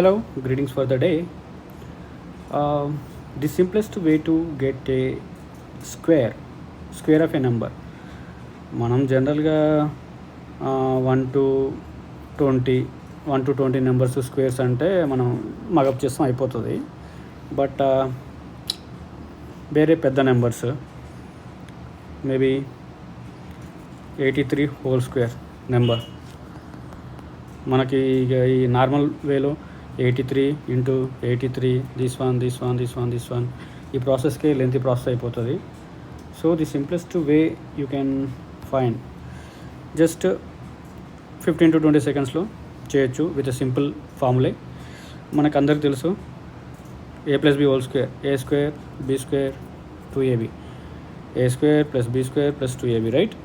Hello, greetings for the day. The simplest way to get a square of a number. మనం జనరల్గా 1 to 20 1 to 20 numbers squares అంటే మనం mug up చేస్తాం అయిపోతుంది. But వేరే పెద్ద numbers maybe 83 whole square number మనకి ఇక ఈ నార్మల్ వేలో 83 ఇంటూ 83 దిస్ వన్ ఈ ప్రాసెస్కే లెంతీ ప్రాసెస్ అయిపోతుంది. So the simplest way you can find just 15 to 20 సెకండ్స్లో చేయొచ్చు విత్ సింపుల్ ఫార్ములే. మనకు అందరికి తెలుసు a+b whole square, a square b square 2ab, a square plus b square plus 2ab, right?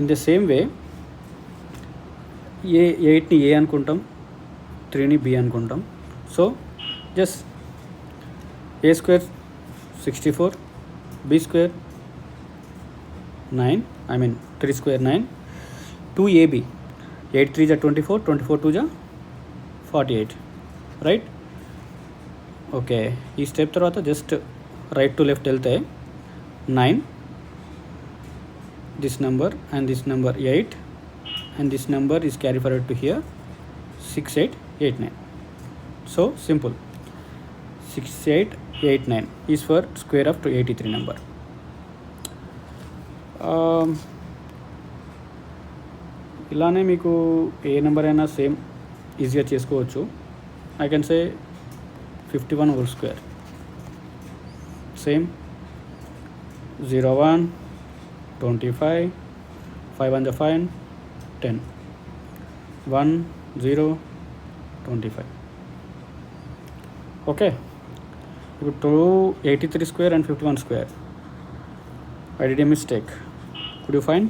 In the same way 8ని A అనుకుంటాం, 3ని B అనుకుంటాం. So just A square 64, B square 9, 3 square 9, 2ab 8 3 24, 24 2 48, right? Okay, ఈ step తర్వాత just right to left వెళ్తే 9, this number and this number 8, and this number is carried forward to here 6889. So simple, 6889 is for square of 283 number. ఇలానే మీకు ఏ number అయినా same ఈజీగా చేసుకోవచ్చు. I can say 51 whole square, same 01 25 5 1 5 10 1 0 25. Okay, ఇప్పుడు 283 square and 51 square. I did a mistake. Could you find?